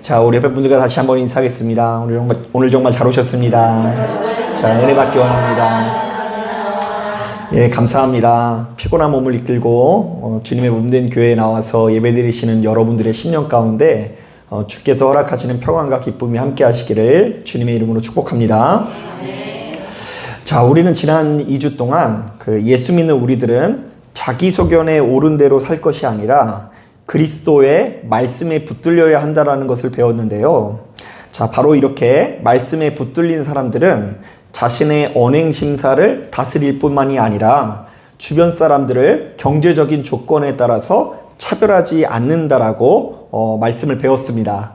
자, 우리 옆에 분들과 다시 한번 인사하겠습니다. 오늘 정말 잘 오셨습니다. 자, 은혜 받기 원합니다. 예, 감사합니다. 피곤한 몸을 이끌고 주님의 몸된 교회에 나와서 예배드리시는 여러분들의 심령 가운데 주께서 허락하시는 평안과 기쁨이 함께 하시기를 주님의 이름으로 축복합니다. 자, 우리는 지난 2주 동안 예수 믿는 우리들은 자기 소견에 옳은 대로 살 것이 아니라 그리스도의 말씀에 붙들려야 한다는 것을 배웠는데요. 자, 바로 이렇게 말씀에 붙들린 사람들은 자신의 언행 심사를 다스릴 뿐만이 아니라 주변 사람들을 경제적인 조건에 따라서 차별하지 않는다라고 말씀을 배웠습니다.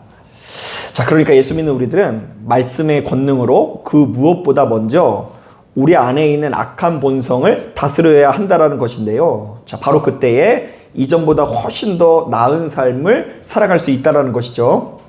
자, 그러니까 예수 믿는 우리들은 말씀의 권능으로 그 무엇보다 먼저 우리 안에 있는 악한 본성을 다스려야 한다라는 것인데요. 자, 바로 그때에 이전보다 훨씬 더 나은 삶을 살아갈 수 있다는 것이죠.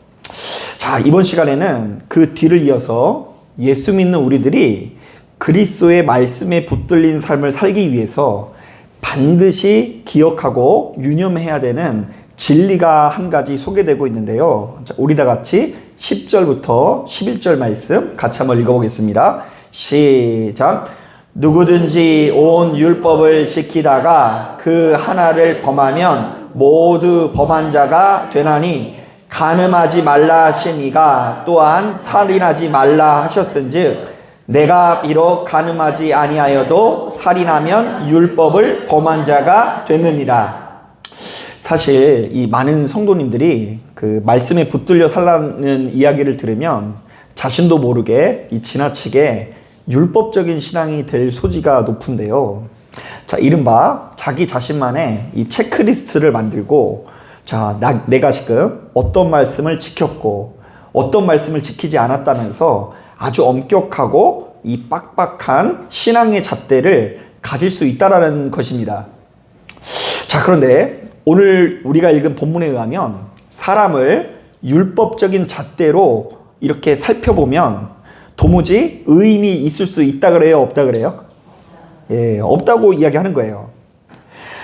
자, 이번 시간에는 그 뒤를 이어서 예수 믿는 우리들이 그리스도의 말씀에 붙들린 삶을 살기 위해서 반드시 기억하고 유념해야 되는 진리가 한 가지 소개되고 있는데요. 자, 우리 다 같이 10절부터 11절 말씀 같이 한번 읽어보겠습니다. 시작. 누구든지 온 율법을 지키다가 그 하나를 범하면 모두 범한 자가 되나니 간음하지 말라 하신 이가 또한 살인하지 말라 하셨은즉 내가 비록 간음하지 아니하여도 살인하면 율법을 범한 자가 되느니라. 사실 이 많은 성도님들이 그 말씀에 붙들려 살라는 이야기를 들으면 자신도 모르게 이 지나치게 율법적인 신앙이 될 소지가 높은데요. 자, 이른바 자기 자신만의 이 체크리스트를 만들고, 자, 내가 지금 어떤 말씀을 지켰고 어떤 말씀을 지키지 않았다면서 아주 엄격하고 이 빡빡한 신앙의 잣대를 가질 수 있다라는 것입니다. 자, 그런데 오늘 우리가 읽은 본문에 의하면 사람을 율법적인 잣대로 이렇게 살펴보면 도무지 의인이 있을 수 있다 그래요? 없다 그래요? 예, 없다고 이야기하는 거예요.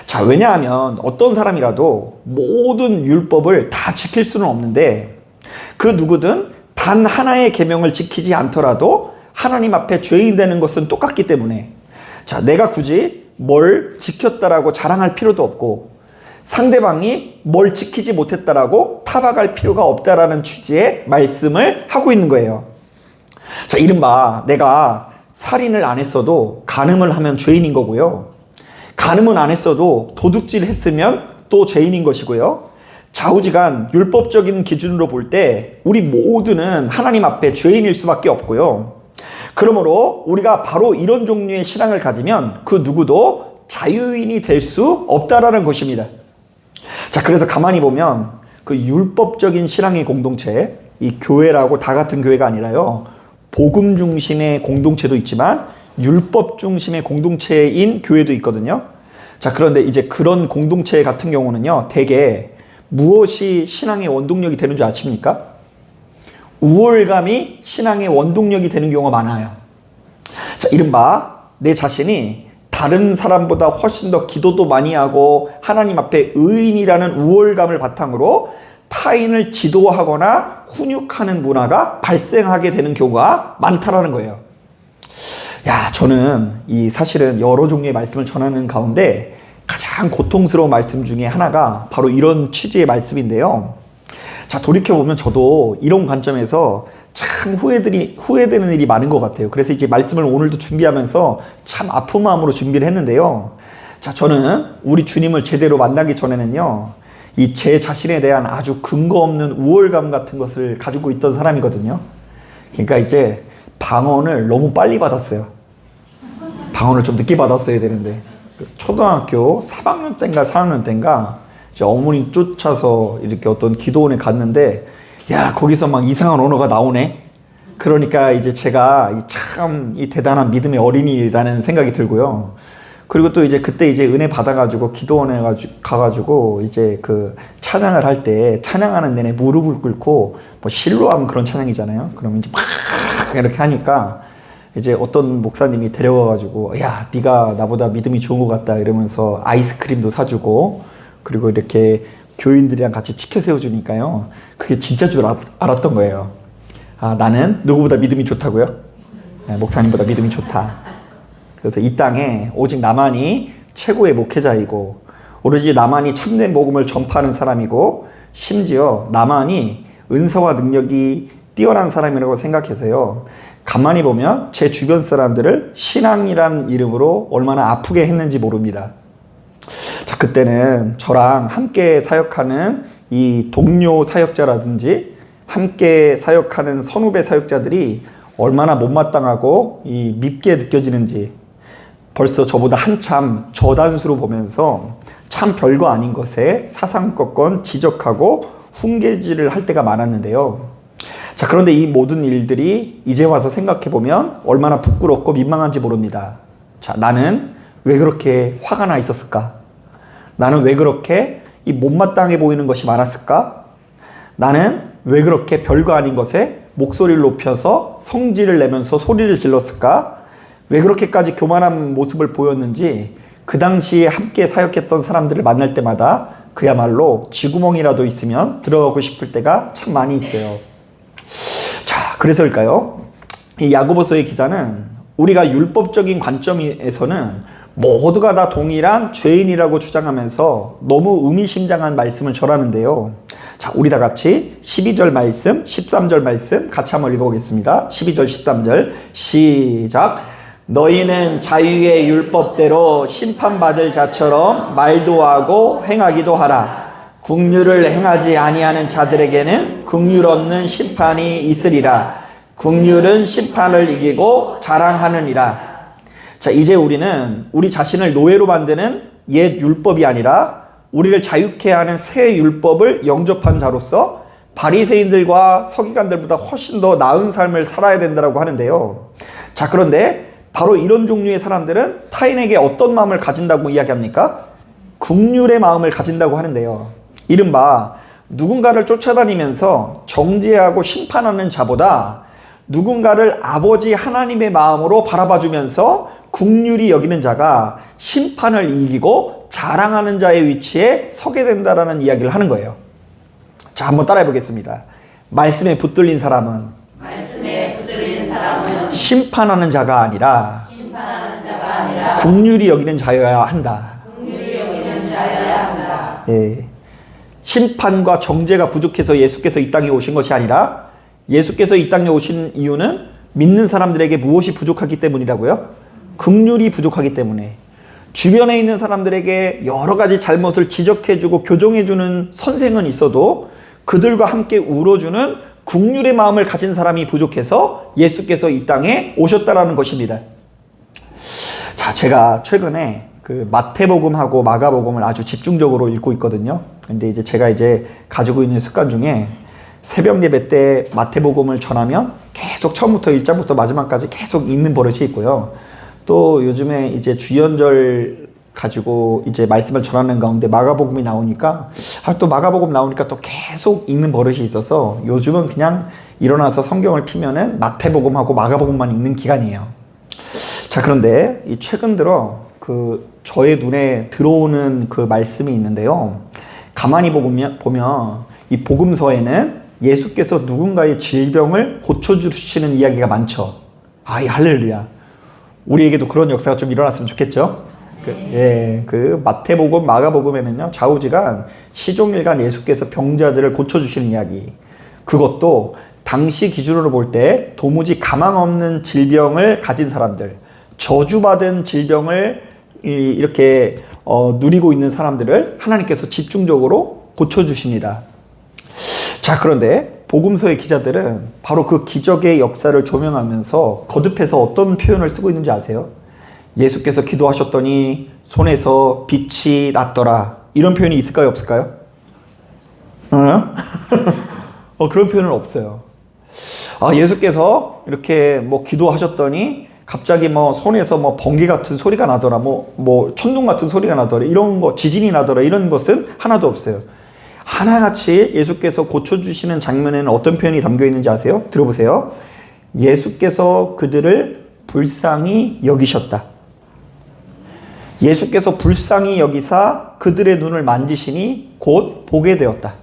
자, 왜냐하면 어떤 사람이라도 모든 율법을 다 지킬 수는 없는데 그 누구든 단 하나의 계명을 지키지 않더라도 하나님 앞에 죄인 되는 것은 똑같기 때문에, 자, 내가 굳이 뭘 지켰다라고 자랑할 필요도 없고 상대방이 뭘 지키지 못했다라고 타박할 필요가 없다라는 취지의 말씀을 하고 있는 거예요. 자, 이른바 내가 살인을 안 했어도 간음을 하면 죄인인 거고요. 간음은 안 했어도 도둑질 했으면 또 죄인인 것이고요. 좌우지간 율법적인 기준으로 볼 때 우리 모두는 하나님 앞에 죄인일 수밖에 없고요. 그러므로 우리가 바로 이런 종류의 신앙을 가지면 그 누구도 자유인이 될 수 없다라는 것입니다. 자, 그래서 가만히 보면 그 율법적인 신앙의 공동체, 이 교회라고 다 같은 교회가 아니라요, 복음 중심의 공동체도 있지만 율법 중심의 공동체인 교회도 있거든요. 자, 그런데 이제 그런 공동체 같은 경우는요, 대개 무엇이 신앙의 원동력이 되는 줄 아십니까? 우월감이 신앙의 원동력이 되는 경우가 많아요. 자, 이른바 내 자신이 다른 사람보다 훨씬 더 기도도 많이 하고 하나님 앞에 의인이라는 우월감을 바탕으로 타인을 지도하거나 훈육하는 문화가 발생하게 되는 경우가 많다라는 거예요. 야, 저는 사실은 여러 종류의 말씀을 전하는 가운데 가장 고통스러운 말씀 중에 하나가 바로 이런 취지의 말씀인데요. 자, 돌이켜보면 저도 이런 관점에서 참 후회되는 일이 많은 것 같아요. 그래서 이제 말씀을 오늘도 준비하면서 참 아픈 마음으로 준비를 했는데요. 자, 저는 우리 주님을 제대로 만나기 전에는요, 이 제 자신에 대한 아주 근거 없는 우월감 같은 것을 가지고 있던 사람이거든요. 그러니까 이제 방언을 너무 빨리 받았어요. 방언을 좀 늦게 받았어야 되는데, 초등학교 3학년 때인가 4학년 때인가 이제 어머니 쫓아서 이렇게 어떤 기도원에 갔는데, 야, 거기서 막 이상한 언어가 나오네. 그러니까 이제 제가 참 대단한 믿음의 어린이라는 생각이 들고요. 그리고 또 이제 그때 이제 은혜 받아가지고 기도원에 가가지고 이제 그 찬양을 할 때 찬양하는 내내 무릎을 꿇고 뭐 실로암 그런 찬양이잖아요. 그러면 이제 막 이렇게 하니까 이제 어떤 목사님이 데려와가지고, 야, 네가 나보다 믿음이 좋은 것 같다 이러면서 아이스크림도 사주고, 그리고 이렇게 교인들이랑 같이 지켜 세워주니까요. 그게 진짜 줄 알았던 거예요. 아, 나는 누구보다 믿음이 좋다고요? 네, 목사님보다 믿음이 좋다. 그래서 이 땅에 오직 나만이 최고의 목회자이고 오로지 나만이 참된 복음을 전파하는 사람이고 심지어 나만이 은사와 능력이 뛰어난 사람이라고 생각해서요. 가만히 보면 제 주변 사람들을 신앙이라는 이름으로 얼마나 아프게 했는지 모릅니다. 자, 그때는 저랑 함께 사역하는 이 동료 사역자라든지 함께 사역하는 선후배 사역자들이 얼마나 못마땅하고 밉게 느껴지는지 벌써 저보다 한참 저단수로 보면서 참 별거 아닌 것에 사상꺾건 지적하고 훈계질을 할 때가 많았는데요. 자, 그런데 이 모든 일들이 이제 와서 생각해보면 얼마나 부끄럽고 민망한지 모릅니다. 자, 나는 왜 그렇게 화가 나 있었을까? 나는 왜 그렇게 이 못마땅해 보이는 것이 많았을까? 나는 왜 그렇게 별거 아닌 것에 목소리를 높여서 성질을 내면서 소리를 질렀을까? 왜 그렇게까지 교만한 모습을 보였는지 그 당시에 함께 사역했던 사람들을 만날 때마다 그야말로 쥐구멍이라도 있으면 들어가고 싶을 때가 참 많이 있어요. 자, 그래서일까요? 이 야고보서의 기자는 우리가 율법적인 관점에서는 모두가 다 동일한 죄인이라고 주장하면서 너무 의미심장한 말씀을 전하는데요. 자, 우리 다 같이 12절 말씀, 13절 말씀 같이 한번 읽어보겠습니다. 12절, 13절 시작. 너희는 자유의 율법대로 심판받을 자처럼 말도 하고 행하기도 하라. 긍휼을 행하지 아니하는 자들에게는 긍휼 없는 심판이 있으리라. 긍휼은 심판을 이기고 자랑하느니라. 자, 이제 우리는 우리 자신을 노예로 만드는 옛 율법이 아니라 우리를 자유케 하는 새 율법을 영접한 자로서 바리새인들과 서기관들보다 훨씬 더 나은 삶을 살아야 된다고 하는데요. 자, 그런데 바로 이런 종류의 사람들은 타인에게 어떤 마음을 가진다고 이야기합니까? 긍휼의 마음을 가진다고 하는데요. 이른바 누군가를 쫓아다니면서 정죄하고 심판하는 자보다 누군가를 아버지 하나님의 마음으로 바라봐주면서 긍휼히 여기는 자가 심판을 이기고 자랑하는 자의 위치에 서게 된다라는 이야기를 하는 거예요. 자, 한번 따라해 보겠습니다. 말씀에 붙들린 사람은 심판하는 자가 아니라 긍휼히 여기는 자여야 한다. 예. 심판과 정죄가 부족해서 예수께서 이 땅에 오신 것이 아니라 예수께서 이 땅에 오신 이유는 믿는 사람들에게 무엇이 부족하기 때문이라고요? 긍휼이 부족하기 때문에. 주변에 있는 사람들에게 여러 가지 잘못을 지적해주고 교정해주는 선생은 있어도 그들과 함께 울어주는 긍휼의 마음을 가진 사람이 부족해서 예수께서 이 땅에 오셨다라는 것입니다. 자, 제가 최근에 그 마태복음하고 마가복음을 아주 집중적으로 읽고 있거든요. 근데 이제 제가 가지고 있는 습관 중에 새벽 예배 때 마태복음을 전하면 계속 처음부터 1장부터 마지막까지 계속 읽는 버릇이 있고요. 또 요즘에 이제 주연절 가지고 이제 말씀을 전하는 가운데 마가복음이 나오니까 또 마가복음 나오니까 또 계속 읽는 버릇이 있어서 요즘은 그냥 일어나서 성경을 피면은 마태복음하고 마가복음만 읽는 기간이에요. 자, 그런데 이 최근 들어 그 저의 눈에 들어오는 그 말씀이 있는데요. 가만히 보면 이 복음서에는 예수께서 누군가의 질병을 고쳐주시는 이야기가 많죠. 이 할렐루야. 우리에게도 그런 역사가 좀 일어났으면 좋겠죠. 그 마태복음, 마가복음에는요, 좌우지간 시종일관 예수께서 병자들을 고쳐주시는 이야기. 그것도 당시 기준으로 볼 때 도무지 가망 없는 질병을 가진 사람들, 저주받은 질병을 이렇게 누리고 있는 사람들을 하나님께서 집중적으로 고쳐주십니다. 자, 그런데 복음서의 기자들은 바로 그 기적의 역사를 조명하면서 거듭해서 어떤 표현을 쓰고 있는지 아세요? 예수께서 기도하셨더니 손에서 빛이 났더라. 이런 표현이 있을까요, 없을까요? 그런 표현은 없어요. 예수께서 이렇게 기도하셨더니 갑자기 손에서 번개 같은 소리가 나더라. 천둥 같은 소리가 나더라. 이런 거, 지진이 나더라. 이런 것은 하나도 없어요. 하나같이 예수께서 고쳐주시는 장면에는 어떤 표현이 담겨 있는지 아세요? 들어보세요. 예수께서 그들을 불쌍히 여기셨다. 예수께서 불쌍히 여기사 그들의 눈을 만지시니 곧 보게 되었다.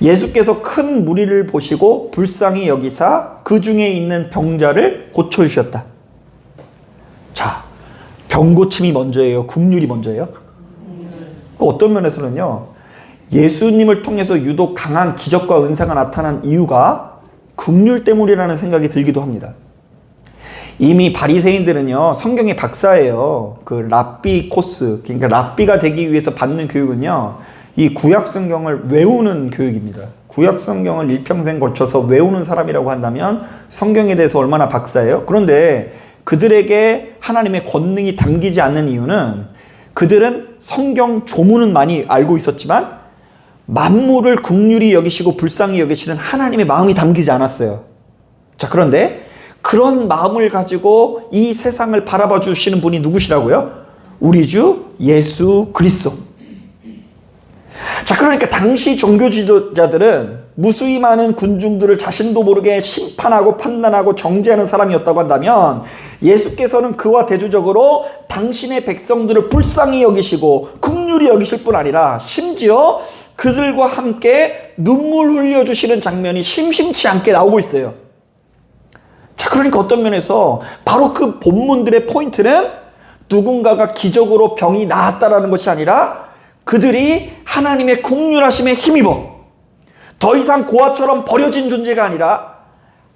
예수께서 큰 무리를 보시고 불쌍히 여기사 그 중에 있는 병자를 고쳐주셨다. 자, 병고침이 먼저예요? 긍휼이 먼저예요? 어떤 면에서는요, 예수님을 통해서 유독 강한 기적과 은사가 나타난 이유가 긍휼 때문이라는 생각이 들기도 합니다. 이미 바리새인들은요, 성경의 박사예요. 그 랍비 코스, 그러니까 랍비가 되기 위해서 받는 교육은요, 이 구약 성경을 외우는 교육입니다. 구약 성경을 일평생 걸쳐서 외우는 사람이라고 한다면 성경에 대해서 얼마나 박사예요? 그런데 그들에게 하나님의 권능이 담기지 않는 이유는 그들은 성경 조문은 많이 알고 있었지만 만물을 긍휼히 여기시고 불쌍히 여기시는 하나님의 마음이 담기지 않았어요. 자, 그런데 그런 마음을 가지고 이 세상을 바라봐 주시는 분이 누구시라고요? 우리 주 예수 그리스도. 자, 그러니까 당시 종교 지도자들은 무수히 많은 군중들을 자신도 모르게 심판하고 판단하고 정죄하는 사람이었다고 한다면 예수께서는 그와 대조적으로 당신의 백성들을 불쌍히 여기시고 긍휼히 여기실 뿐 아니라 심지어 그들과 함께 눈물 흘려주시는 장면이 심심치 않게 나오고 있어요. 자, 그러니까 어떤 면에서 바로 그 본문들의 포인트는 누군가가 기적으로 병이 나았다라는 것이 아니라 그들이 하나님의 긍휼하심에 힘입어 더 이상 고아처럼 버려진 존재가 아니라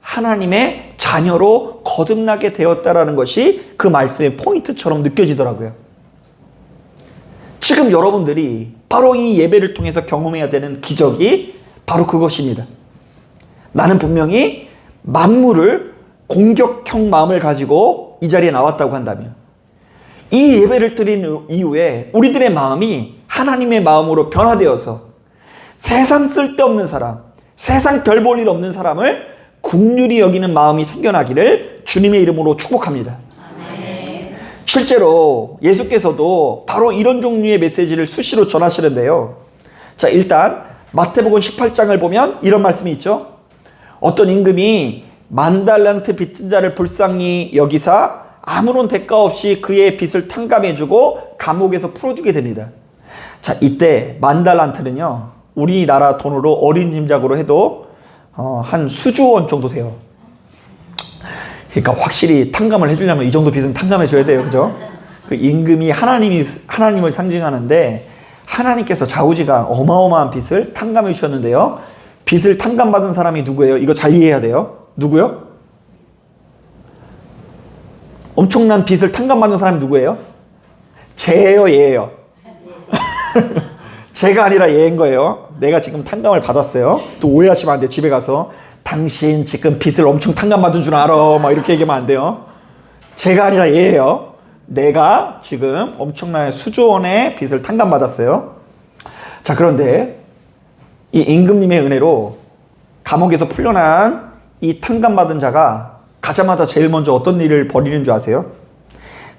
하나님의 자녀로 거듭나게 되었다라는 것이 그 말씀의 포인트처럼 느껴지더라고요. 지금 여러분들이 바로 이 예배를 통해서 경험해야 되는 기적이 바로 그것입니다. 나는 분명히 만물을 공격형 마음을 가지고 이 자리에 나왔다고 한다면 이 예배를 드린 이후에 우리들의 마음이 하나님의 마음으로 변화되어서 세상 쓸데없는 사람, 세상 별 볼 일 없는 사람을 긍휼히 여기는 마음이 생겨나기를 주님의 이름으로 축복합니다. 아멘. 실제로 예수께서도 바로 이런 종류의 메시지를 수시로 전하시는데요. 자, 일단 마태복음 18장을 보면 이런 말씀이 있죠. 어떤 임금이 10,000달란트 빚진 자를 불쌍히 여기사 아무런 대가 없이 그의 빚을 탕감해주고 감옥에서 풀어주게 됩니다. 자, 이때 10,000달란트는요, 우리나라 돈으로 어린 짐작으로 해도 한 수조원 정도 돼요. 그러니까 확실히 탕감을 해주려면 이 정도 빚은 탕감해줘야 돼요. 그죠? 그 임금이 하나님을 상징하는데 하나님께서 좌우지간 어마어마한 빚을 탕감해 주셨는데요. 빚을 탕감받은 사람이 누구예요? 이거 잘 이해해야 돼요. 누구요? 엄청난 빚을 탕감받은 사람이 누구예요? 쟤예요, 얘예요? 제가 아니라 얘인 거예요. 내가 지금 탕감을 받았어요. 또 오해하시면 안 돼요. 집에 가서 당신 지금 빚을 엄청 탕감받은 줄 알아, 막 이렇게 얘기하면 안 돼요. 제가 아니라 얘예요. 내가 지금 엄청난 수조원의 빚을 탕감받았어요. 자, 그런데 이 임금님의 은혜로 감옥에서 풀려난 이 탕감받은 자가 가자마자 제일 먼저 어떤 일을 벌이는 줄 아세요?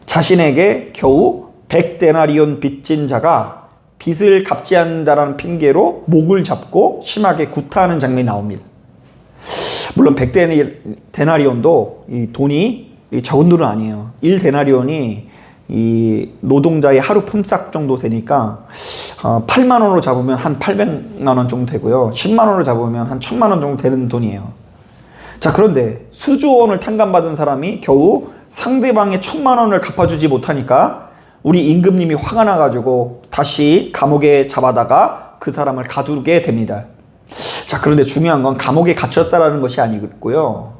자신에게 겨우 100데나리온 빚진 자가 빚을 갚지 않는다라는 핑계로 목을 잡고 심하게 구타하는 장면이 나옵니다. 물론 100데나리온도 이 돈이 적은 돈은 아니에요. 1데나리온이 이 노동자의 하루 품삯 정도 되니까 8만 원으로 잡으면 한 800만 원 정도 되고요. 10만 원으로 잡으면 한 1000만 원 정도 되는 돈이에요. 자, 그런데 수조원을 탕감받은 사람이 겨우 상대방의 1000만 원을 갚아주지 못하니까 우리 임금님이 화가 나가지고 다시 감옥에 잡아다가 그 사람을 가두게 됩니다. 자, 그런데 중요한 건 감옥에 갇혔다라는 것이 아니고요.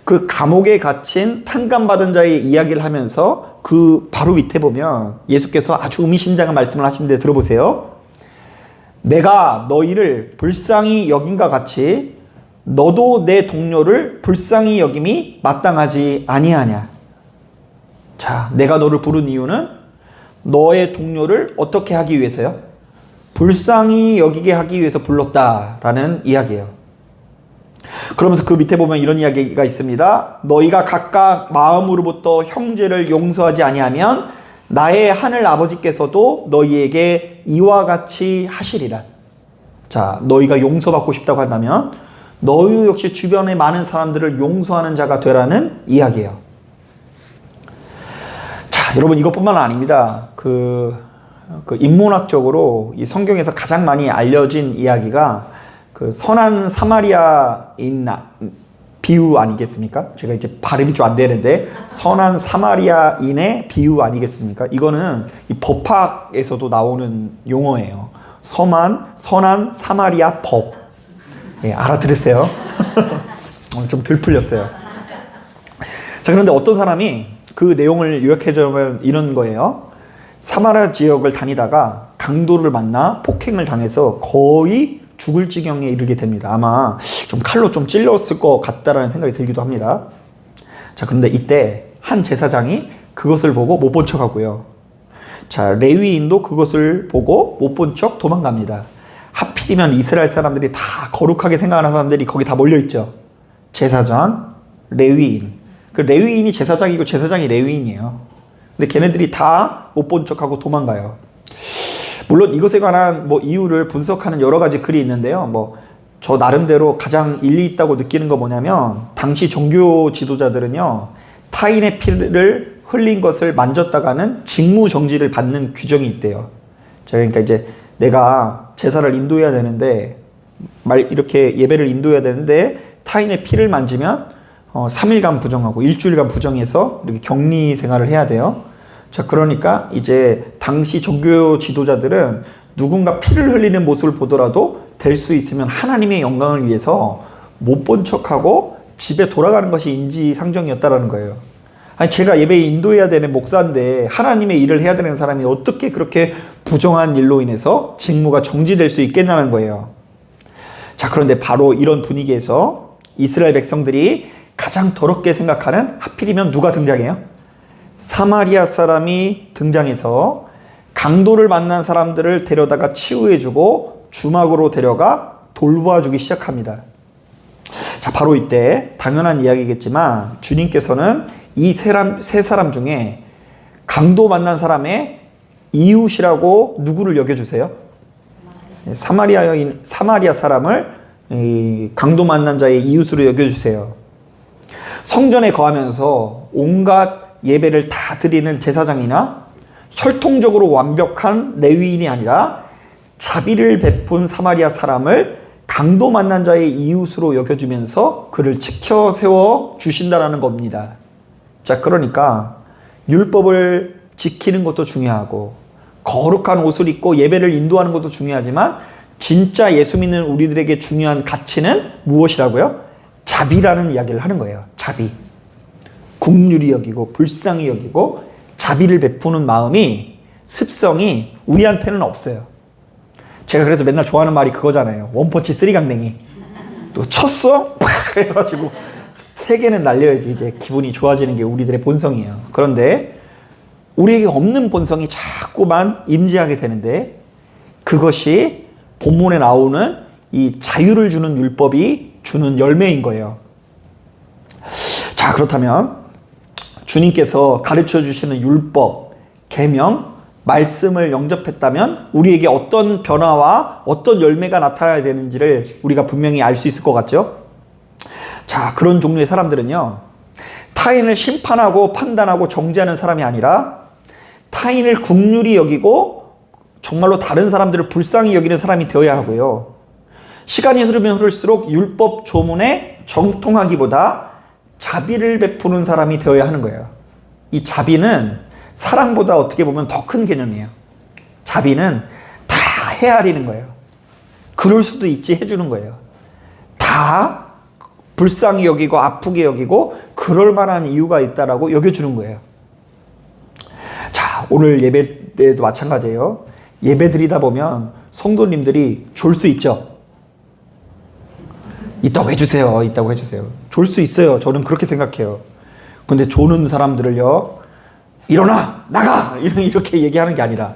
그 감옥에 갇힌 탕감받은 자의 이야기를 하면서 그 바로 밑에 보면 예수께서 아주 의미심장한 말씀을 하시는데 들어보세요. 내가 너희를 불쌍히 여김과 같이 너도 내 동료를 불쌍히 여김이 마땅하지 아니하냐. 자, 내가 너를 부른 이유는 너의 동료를 어떻게 하기 위해서요? 불쌍히 여기게 하기 위해서 불렀다라는 이야기예요. 그러면서 그 밑에 보면 이런 이야기가 있습니다. 너희가 각각 마음으로부터 형제를 용서하지 아니하면 나의 하늘 아버지께서도 너희에게 이와 같이 하시리라. 자, 너희가 용서받고 싶다고 한다면 너희 역시 주변에 많은 사람들을 용서하는 자가 되라는 이야기예요. 자, 여러분 이것뿐만 아닙니다. 인문학적으로 이 성경에서 가장 많이 알려진 이야기가 그 선한 사마리아인 비유 아니겠습니까? 제가 이제 발음이 좀 안 되는데 선한 사마리아인의 비유 아니겠습니까? 이거는 이 법학에서도 나오는 용어예요. 선한 사마리아 법. 예, 알아들으세요? 좀 덜 풀렸어요. 자, 그런데 어떤 사람이 그 내용을 요약해주면 이런 거예요. 사마리아 지역을 다니다가 강도를 만나 폭행을 당해서 거의 죽을 지경에 이르게 됩니다. 아마 좀 칼로 좀 찔렸을 것 같다라는 생각이 들기도 합니다. 자, 그런데 이때 한 제사장이 그것을 보고 못 본 척하고요. 자, 레위인도 그것을 보고 못 본 척 도망갑니다. 하필이면 이스라엘 사람들이 다 거룩하게 생각하는 사람들이 거기 다 몰려있죠. 제사장, 레위인. 그 레위인이 제사장이고 제사장이 레위인이에요. 근데 걔네들이 다 못 본 척하고 도망가요. 물론 이것에 관한 이유를 분석하는 여러 가지 글이 있는데요. 저 나름대로 가장 일리 있다고 느끼는 거 뭐냐면, 당시 종교 지도자들은요, 타인의 피를 흘린 것을 만졌다가는 직무 정지를 받는 규정이 있대요. 그러니까 이제 내가 제사를 인도해야 되는데, 이렇게 예배를 인도해야 되는데, 타인의 피를 만지면 3일간 부정하고 일주일간 부정해서 이렇게 격리 생활을 해야 돼요. 자, 그러니까 이제 당시 종교 지도자들은 누군가 피를 흘리는 모습을 보더라도 될 수 있으면 하나님의 영광을 위해서 못 본 척하고 집에 돌아가는 것이 인지상정이었다라는 거예요. 아니, 제가 예배 인도해야 되는 목사인데 하나님의 일을 해야 되는 사람이 어떻게 그렇게 부정한 일로 인해서 직무가 정지될 수 있겠냐는 거예요. 자, 그런데 바로 이런 분위기에서 이스라엘 백성들이 가장 더럽게 생각하는, 하필이면 누가 등장해요? 사마리아 사람이 등장해서 강도를 만난 사람들을 데려다가 치유해주고 주막으로 데려가 돌보아주기 시작합니다. 자, 바로 이때 당연한 이야기겠지만 주님께서는 이 세 사람 중에 강도 만난 사람의 이웃이라고 누구를 여겨주세요? 사마리아 사람을 강도 만난 자의 이웃으로 여겨주세요. 성전에 거하면서 온갖 예배를 다 드리는 제사장이나 혈통적으로 완벽한 레위인이 아니라 자비를 베푼 사마리아 사람을 강도 만난 자의 이웃으로 여겨주면서 그를 지켜 세워 주신다는 겁니다. 자, 그러니까 율법을 지키는 것도 중요하고 거룩한 옷을 입고 예배를 인도하는 것도 중요하지만 진짜 예수 믿는 우리들에게 중요한 가치는 무엇이라고요? 자비라는 이야기를 하는 거예요. 자비. 긍휼히 여기고 불쌍히 여기고 자비를 베푸는 마음이, 습성이 우리한테는 없어요. 제가 그래서 맨날 좋아하는 말이 그거잖아요. 원펀치 쓰리강냉이. 또 쳤어? 팍 해가지고 3개는 날려야지 이제 기분이 좋아지는 게 우리들의 본성이에요. 그런데 우리에게 없는 본성이 자꾸만 임재하게 되는데, 그것이 본문에 나오는 이 자유를 주는 율법이 주는 열매인 거예요. 자, 그렇다면 주님께서 가르쳐 주시는 율법, 계명, 말씀을 영접했다면 우리에게 어떤 변화와 어떤 열매가 나타나야 되는지를 우리가 분명히 알 수 있을 것 같죠? 자, 그런 종류의 사람들은요, 타인을 심판하고 판단하고 정죄하는 사람이 아니라 타인을 긍휼히 여기고 정말로 다른 사람들을 불쌍히 여기는 사람이 되어야 하고요. 시간이 흐르면 흐를수록 율법 조문에 정통하기보다 자비를 베푸는 사람이 되어야 하는 거예요. 이 자비는 사랑보다 어떻게 보면 더 큰 개념이에요. 자비는 다 헤아리는 거예요. 그럴 수도 있지 해주는 거예요. 다 불쌍히 여기고 아프게 여기고 그럴 만한 이유가 있다라고 여겨주는 거예요. 자, 오늘 예배 때도 마찬가지예요. 예배 드리다 보면 성도님들이 졸 수 있죠. 있다고 해주세요. 있다고 해주세요. 졸 수 있어요. 저는 그렇게 생각해요. 근데 조는 사람들을요, 일어나! 나가! 이렇게 얘기하는 게 아니라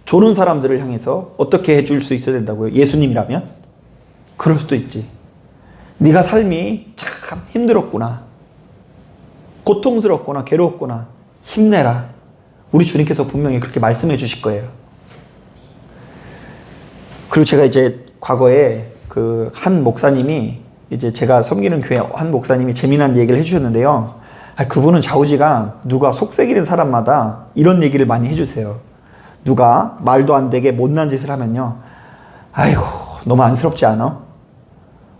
조는 사람들을 향해서 어떻게 해줄 수 있어야 된다고요? 예수님이라면? 그럴 수도 있지. 네가 삶이 참 힘들었구나. 고통스럽구나. 괴롭구나. 힘내라. 우리 주님께서 분명히 그렇게 말씀해 주실 거예요. 그리고 제가 이제 과거에 한 목사님이, 이제 제가 섬기는 교회 한 목사님이 재미난 얘기를 해주셨는데요. 그분은 좌우지간 누가 속썩이는 사람마다 이런 얘기를 많이 해주세요. 누가 말도 안 되게 못난 짓을 하면요. 아이고, 너무 안쓰럽지 않아?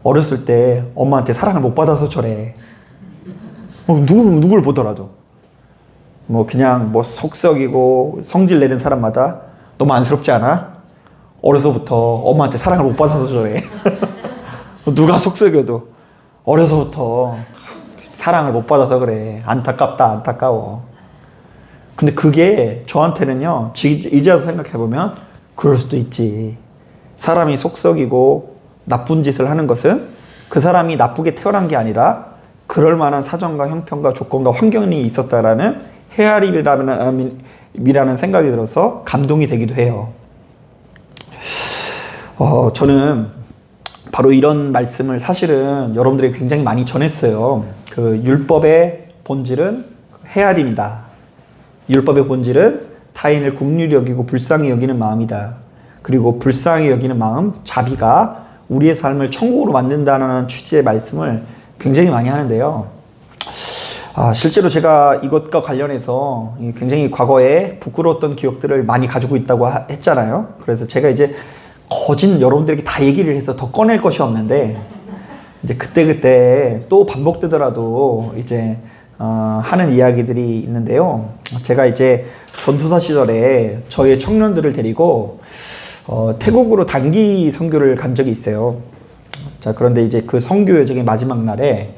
어렸을 때 엄마한테 사랑을 못 받아서 저래. 누구를 보더라도. 그냥 속썩이고 성질 내는 사람마다 너무 안쓰럽지 않아? 어려서부터 엄마한테 사랑을 못 받아서 저래. 누가 속썩여도 어려서부터 사랑을 못 받아서 그래. 안타깝다, 안타까워. 근데 그게 저한테는요, 이제 와서 생각해보면 그럴 수도 있지. 사람이 속썩이고 나쁜 짓을 하는 것은 그 사람이 나쁘게 태어난 게 아니라 그럴 만한 사정과 형편과 조건과 환경이 있었다라는 헤아림이라는 생각이 들어서 감동이 되기도 해요. 저는 바로 이런 말씀을 사실은 여러분들에게 굉장히 많이 전했어요. 그 율법의 본질은 헤아림이다. 율법의 본질은 타인을 긍휼히 여기고 불쌍히 여기는 마음이다. 그리고 불쌍히 여기는 마음, 자비가 우리의 삶을 천국으로 만든다는 취지의 말씀을 굉장히 많이 하는데요. 실제로 제가 이것과 관련해서 굉장히 과거에 부끄러웠던 기억들을 많이 가지고 있다고 했잖아요. 그래서 제가 이제 거진 여러분들에게 다 얘기를 해서 더 꺼낼 것이 없는데, 이제 그때 또 반복되더라도 이제 하는 이야기들이 있는데요. 제가 이제 전투사 시절에 저희 청년들을 데리고 태국으로 단기 선교를 간 적이 있어요. 자, 그런데 이제 그 선교 여정의 마지막 날에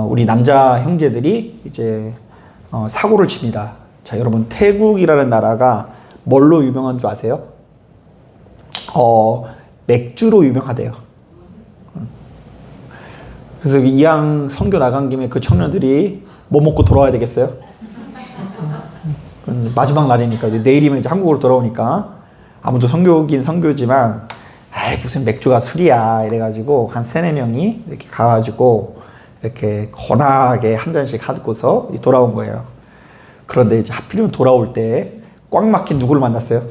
우리 남자 형제들이 이제 사고를 칩니다. 자, 여러분, 태국이라는 나라가 뭘로 유명한 줄 아세요? 맥주로 유명하대요. 그래서 이왕 선교 나간 김에 그 청년들이 뭐 먹고 돌아와야 되겠어요? 마지막 날이니까, 내일이면 이제 한국으로 돌아오니까, 아무도 선교긴 선교지만, 무슨 맥주가 술이야. 이래가지고, 한 3-4명이 이렇게 가가지고, 이렇게 거나하게 한 잔씩 하고서 돌아온 거예요. 그런데 이제 하필이면 돌아올 때 꽉 막힌 누구를 만났어요?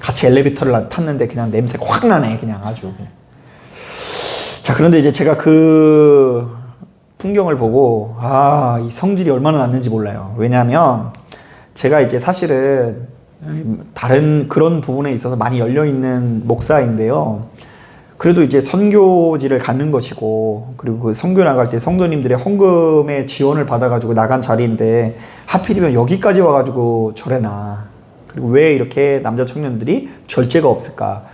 같이 엘리베이터를 탔는데 그냥 냄새 확 나네. 그냥 아주. 자, 그런데 이제 제가 그 풍경을 보고, 이 성질이 얼마나 났는지 몰라요. 왜냐하면 제가 이제 사실은 다른 그런 부분에 있어서 많이 열려있는 목사인데요. 그래도 이제 선교지를 가는 것이고, 그리고 그 선교 나갈 때 성도님들의 헌금의 지원을 받아가지고 나간 자리인데, 하필이면 여기까지 와가지고 저래나. 그리고 왜 이렇게 남자 청년들이 절제가 없을까?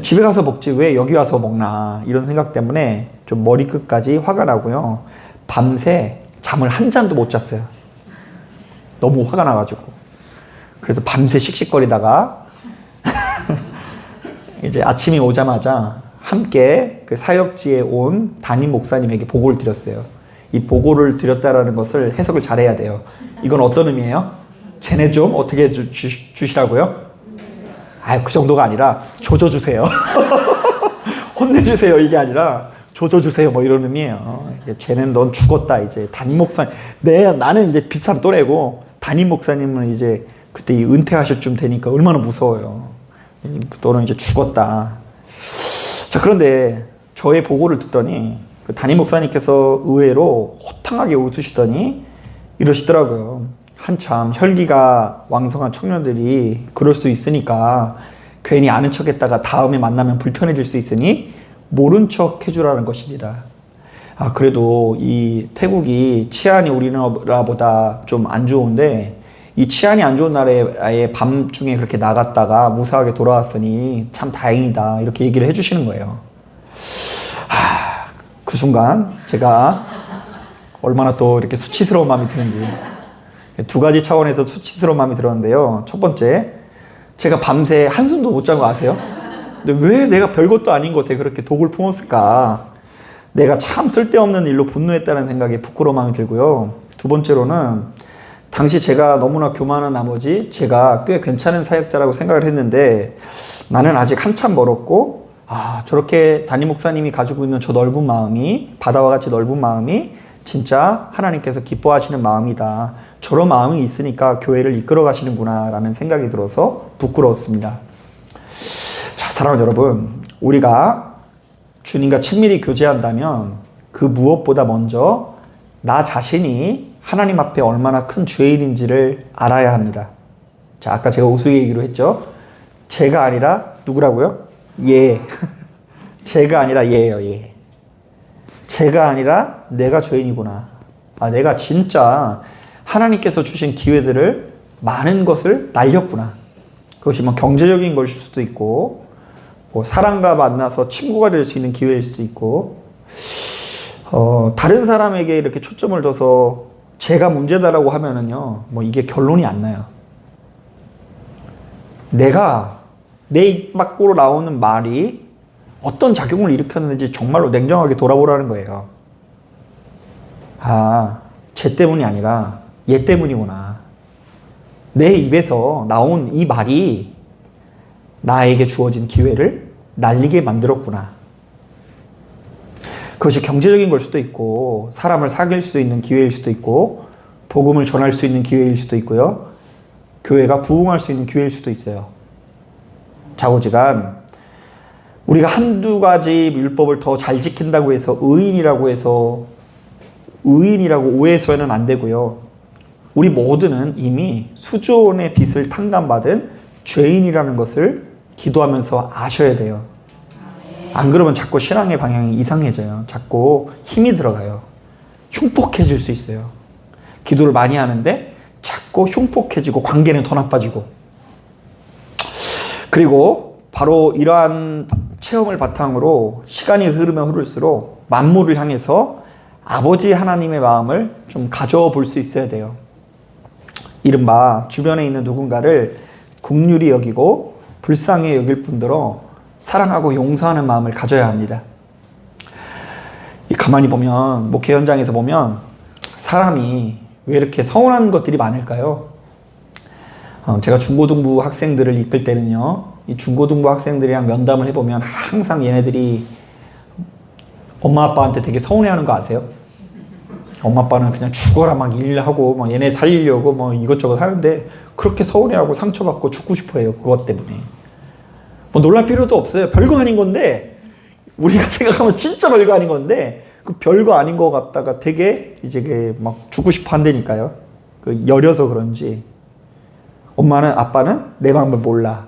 집에 가서 먹지 왜 여기 와서 먹나, 이런 생각 때문에 좀 머리끝까지 화가 나고요. 밤새 잠을 한 잔도 못 잤어요. 너무 화가 나가지고. 그래서 밤새 씩씩거리다가 이제 아침이 오자마자 함께 그 사역지에 온 담임 목사님에게 보고를 드렸어요. 이 보고를 드렸다라는 것을 해석을 잘해야 돼요. 이건 어떤 의미예요? 쟤네 좀 어떻게 주시라고요? 그 정도가 아니라 조져주세요. 혼내주세요. 이게 아니라 조져주세요. 뭐 이런 의미예요. 쟤는 넌 죽었다. 이제 담임 목사님. 나는 이제 비슷한 또래고, 담임 목사님은 이제 그때 은퇴하실 쯤 되니까 얼마나 무서워요. 너는 이제 죽었다. 자, 그런데 저의 보고를 듣더니 그 담임 목사님께서 의외로 호탕하게 웃으시더니 이러시더라고요. 한참 혈기가 왕성한 청년들이 그럴 수 있으니까 괜히 아는 척 했다가 다음에 만나면 불편해질 수 있으니 모른 척 해주라는 것입니다. 그래도 이 태국이 치안이 우리나라보다 좀 안 좋은데, 이 치안이 안 좋은 나라에 밤중에 그렇게 나갔다가 무사하게 돌아왔으니 참 다행이다. 이렇게 얘기를 해주시는 거예요. 그 순간 제가 얼마나 또 이렇게 수치스러운 마음이 드는지. 2가지 차원에서 수치스러운 마음이 들었는데요. 첫 번째, 제가 밤새 한숨도 못 잔 거 아세요? 근데 왜 내가 별것도 아닌 것에 그렇게 독을 품었을까? 내가 참 쓸데없는 일로 분노했다는 생각에 부끄러운 마음이 들고요. 두 번째로는 당시 제가 너무나 교만한 나머지 제가 꽤 괜찮은 사역자라고 생각을 했는데, 나는 아직 한참 멀었고, 저렇게 담임 목사님이 가지고 있는 저 넓은 마음이, 바다와 같이 넓은 마음이 진짜 하나님께서 기뻐하시는 마음이다. 저런 마음이 있으니까 교회를 이끌어 가시는구나 라는 생각이 들어서 부끄러웠습니다. 자, 사랑하는 여러분, 우리가 주님과 친밀히 교제한다면 그 무엇보다 먼저 나 자신이 하나님 앞에 얼마나 큰 죄인인지를 알아야 합니다. 자, 아까 제가 우스갯기로 했죠. 제가 아니라 누구라고요? 얘. 제가 아니라 얘예요, 얘. 제가 아니라 내가 죄인이구나. 아, 내가 진짜 하나님께서 주신 기회들을 많은 것을 날렸구나. 그것이 뭐 경제적인 것일 수도 있고, 뭐 사람과 만나서 친구가 될 수 있는 기회일 수도 있고, 다른 사람에게 이렇게 초점을 둬서 제가 문제다라고 하면은요, 뭐 이게 결론이 안 나요. 내가 내 입 밖으로 나오는 말이 어떤 작용을 일으켰는지 정말로 냉정하게 돌아보라는 거예요. 아, 쟤 때문이 아니라 얘 때문이구나. 내 입에서 나온 이 말이 나에게 주어진 기회를 날리게 만들었구나. 그것이 경제적인 걸 수도 있고, 사람을 사귈 수 있는 기회일 수도 있고, 복음을 전할 수 있는 기회일 수도 있고요. 교회가 부흥할 수 있는 기회일 수도 있어요. 좌우지간 우리가 한두 가지 율법을 더 잘 지킨다고 해서 의인이라고 오해해서는 안 되고요. 우리 모두는 이미 수조원의 빚을 탕감받은 죄인이라는 것을 기도하면서 아셔야 돼요. 안 그러면 자꾸 신앙의 방향이 이상해져요. 자꾸 힘이 들어가요. 흉폭해질 수 있어요. 기도를 많이 하는데 자꾸 흉폭해지고 관계는 더 나빠지고. 그리고 바로 이러한 체험을 바탕으로 시간이 흐르면 흐를수록 만물을 향해서 아버지 하나님의 마음을 좀 가져볼 수 있어야 돼요. 이른바 주변에 있는 누군가를 긍휼히 여기고 불쌍히 여길 뿐더러 사랑하고 용서하는 마음을 가져야 합니다. 가만히 보면, 목회 현장에서 보면 사람이 왜 이렇게 서운한 것들이 많을까요? 제가 중고등부 학생들을 이끌 때는요, 이 중고등부 학생들이랑 면담을 해보면 항상 얘네들이 엄마 아빠한테 되게 서운해하는 거 아세요? 엄마 아빠는 그냥 죽어라 막 일하고 막 얘네 살리려고 뭐 이것저것 하는데 그렇게 서운해하고 상처받고 죽고 싶어해요. 그것 때문에. 뭐 놀랄 필요도 없어요. 별거 아닌 건데, 우리가 생각하면 진짜 별거 아닌 건데 그 별거 아닌 거 같다가 되게 이제 막 죽고 싶어 한다니까요. 그 여려서 그런지. 엄마는, 아빠는 내 마음을 몰라.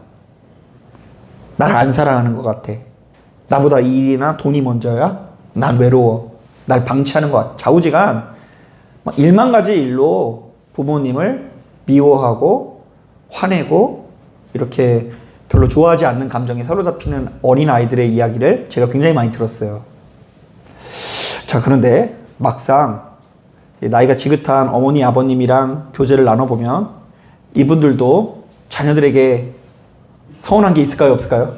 나를 안 사랑하는 것 같아. 나보다 일이나 돈이 먼저야? 난 외로워. 날 방치하는 것 같아. 좌우지간 막 1만 가지 일로 부모님을 미워하고 화내고 이렇게 별로 좋아하지 않는 감정에 사로잡히는 어린아이들의 이야기를 제가 굉장히 많이 들었어요. 자, 그런데 막상 나이가 지긋한 어머니 아버님이랑 교제를 나눠보면 이분들도 자녀들에게 서운한 게 있을까요, 없을까요?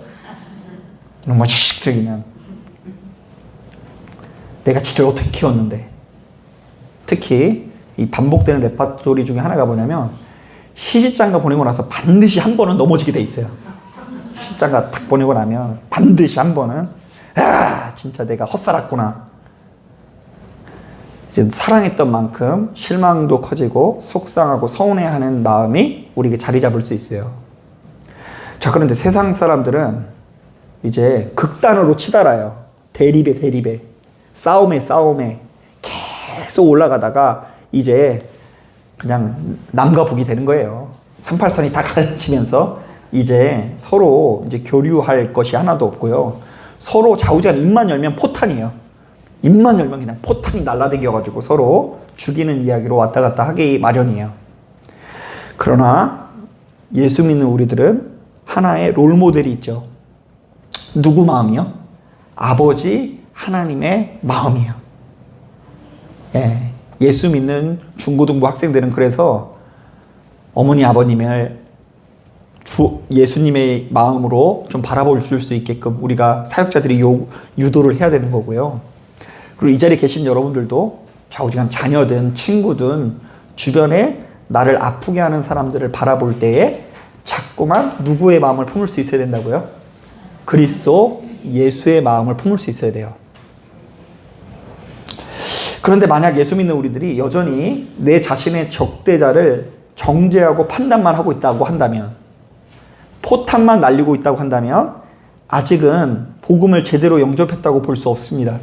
정말 시식적이면 내가 지를 어떻게 키웠는데. 특히 이 반복되는 레파토리 중에 하나가 뭐냐면 시집장가 보내고 나서 반드시 한 번은 넘어지게 돼 있어요. 시집장가 딱 보내고 나면 반드시 한 번은 진짜 내가 헛살았구나. 이제 사랑했던 만큼 실망도 커지고 속상하고 서운해하는 마음이 우리에게 자리 잡을 수 있어요. 자, 그런데 세상 사람들은 이제 극단으로 치달아요. 대립에 싸움에 계속 올라가다가 이제 그냥 남과 북이 되는 거예요. 38선이 다 갈라지면서 이제 서로 이제 교류할 것이 하나도 없고요. 서로 좌우지간 입만 열면 포탄이에요. 입만 열면 그냥 포탄이 날라다녀가지고 서로 죽이는 이야기로 왔다 갔다 하기 마련이에요. 그러나 예수 믿는 우리들은 하나의 롤모델이 있죠. 누구 마음이요? 아버지 하나님의 마음이에요. 예수 믿는 중고등부 학생들은 그래서 어머니 아버님을 예수님의 마음으로 좀 바라볼 수 있게끔 우리가 사역자들이 유도를 해야 되는 거고요. 그리고 이 자리에 계신 여러분들도 좌우지간 자녀든 친구든 주변에 나를 아프게 하는 사람들을 바라볼 때에 자꾸만 누구의 마음을 품을 수 있어야 된다고요? 그리스도 예수의 마음을 품을 수 있어야 돼요. 그런데 만약 예수 믿는 우리들이 여전히 내 자신의 적대자를 정죄하고 판단만 하고 있다고 한다면, 포탄만 날리고 있다고 한다면 아직은 복음을 제대로 영접했다고 볼 수 없습니다.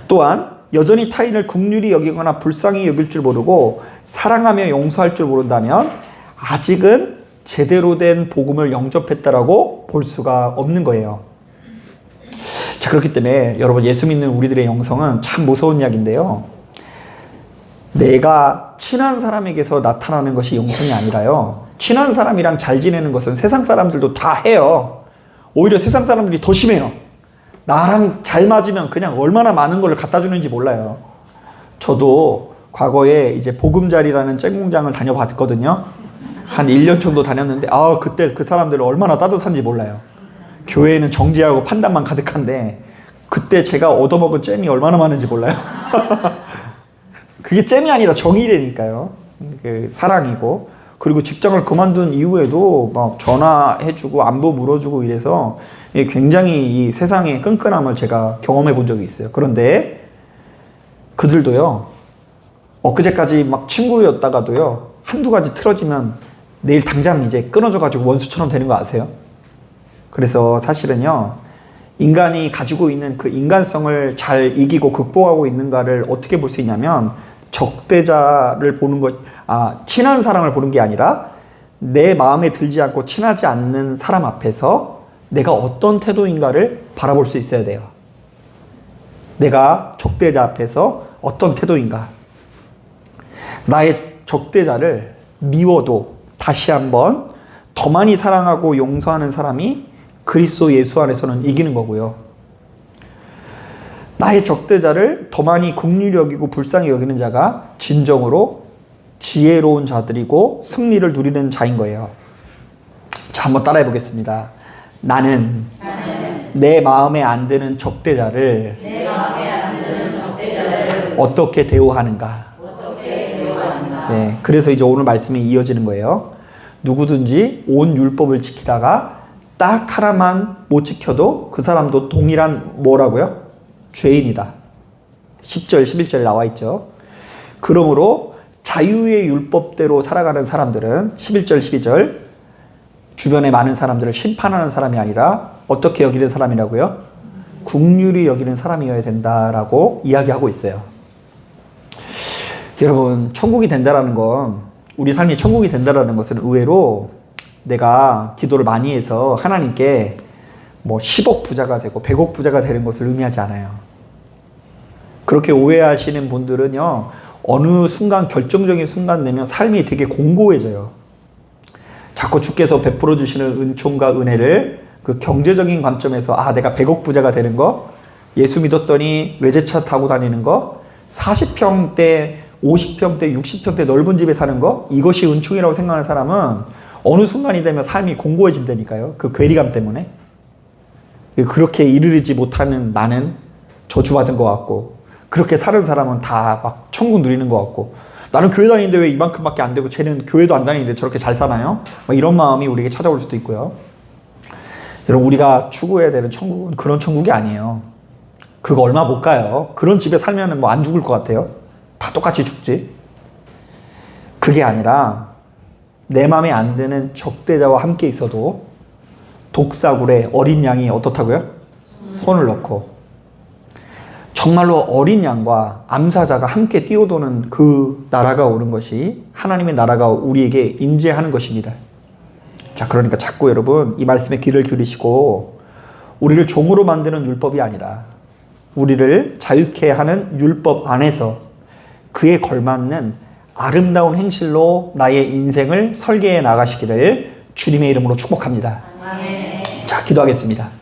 또한 여전히 타인을 긍휼히 여기거나 불쌍히 여길 줄 모르고 사랑하며 용서할 줄 모른다면 아직은 제대로 된 복음을 영접했다라고 볼 수가 없는 거예요. 자, 그렇기 때문에 여러분, 예수 믿는 우리들의 영성은 참 무서운 이야기인데요. 내가 친한 사람에게서 나타나는 것이 영성이 아니라요, 친한 사람이랑 잘 지내는 것은 세상 사람들도 다 해요. 오히려 세상 사람들이 더 심해요. 나랑 잘 맞으면 그냥 얼마나 많은 걸 갖다 주는지 몰라요. 저도 과거에 이제 보금자리라는 쨍공장을 다녀봤거든요. 한 1년 정도 다녔는데, 그때 그 사람들은 얼마나 따뜻한지 몰라요. 교회는 정죄하고 판단만 가득한데, 그때 제가 얻어먹은 잼이 얼마나 많은지 몰라요. 그게 잼이 아니라 정의라니까요. 사랑이고. 그리고 직장을 그만둔 이후에도 막 전화해주고 안부 물어주고 이래서 굉장히 이 세상의 끈끈함을 제가 경험해 본 적이 있어요. 그런데 그들도요, 엊그제까지 막 친구였다가도요, 한두 가지 틀어지면 내일 당장 이제 끊어져가지고 원수처럼 되는 거 아세요? 그래서 사실은요, 인간이 가지고 있는 그 인간성을 잘 이기고 극복하고 있는가를 어떻게 볼 수 있냐면, 적대자를 보는 것, 친한 사람을 보는 게 아니라 내 마음에 들지 않고 친하지 않는 사람 앞에서 내가 어떤 태도인가를 바라볼 수 있어야 돼요. 내가 적대자 앞에서 어떤 태도인가. 나의 적대자를 미워도 다시 한번 더 많이 사랑하고 용서하는 사람이 그리스도 예수 안에서는 이기는 거고요. 나의 적대자를 더 많이 긍휼히 여기고 불쌍히 여기는 자가 진정으로 지혜로운 자들이고 승리를 누리는 자인 거예요. 자, 한번 따라해 보겠습니다. 나는 내 마음에 안 드는 적대자를 어떻게 대우하는가. 네, 그래서 이제 오늘 말씀이 이어지는 거예요. 누구든지 온 율법을 지키다가 딱 하나만 못 지켜도 그 사람도 동일한 뭐라고요? 죄인이다. 10절, 11절에 나와 있죠. 그러므로 자유의 율법대로 살아가는 사람들은 11절, 12절 주변에 많은 사람들을 심판하는 사람이 아니라 어떻게 여기는 사람이라고요? 긍휼히 여기는 사람이어야 된다라고 이야기하고 있어요. 여러분, 천국이 된다라는 건, 우리 삶이 천국이 된다라는 것은 의외로 내가 기도를 많이 해서 하나님께 뭐 10억 부자가 되고 100억 부자가 되는 것을 의미하지 않아요. 그렇게 오해하시는 분들은요, 어느 순간, 결정적인 순간 되면 삶이 되게 공고해져요. 자꾸 주께서 베풀어 주시는 은총과 은혜를 그 경제적인 관점에서, 내가 100억 부자가 되는 거, 예수 믿었더니 외제차 타고 다니는 거, 40평대, 50평대, 60평대 넓은 집에 사는 거, 이것이 은총이라고 생각하는 사람은 어느 순간이 되면 삶이 공고해진다니까요. 그 괴리감 때문에. 그렇게 이르지 못하는 나는 저주받은 것 같고, 그렇게 사는 사람은 다 막 천국 누리는 것 같고, 나는 교회 다니는데 왜 이만큼밖에 안 되고 쟤는 교회도 안 다니는데 저렇게 잘 사나요? 이런 마음이 우리에게 찾아올 수도 있고요. 여러분, 우리가 추구해야 되는 천국은 그런 천국이 아니에요. 그거 얼마 못 가요. 그런 집에 살면 뭐 안 죽을 것 같아요? 다 똑같이 죽지. 그게 아니라 내 마음에 안 드는 적대자와 함께 있어도 독사굴에 어린 양이 어떻다고요? 손을 넣고, 정말로 어린 양과 암사자가 함께 뛰어도는 그 나라가 오는 것이, 하나님의 나라가 우리에게 임재하는 것입니다. 자, 그러니까 자꾸 여러분 이 말씀에 귀를 기울이시고, 우리를 종으로 만드는 율법이 아니라 우리를 자유케 하는 율법 안에서 그에 걸맞는 아름다운 행실로 나의 인생을 설계해 나가시기를 주님의 이름으로 축복합니다. 자, 기도하겠습니다.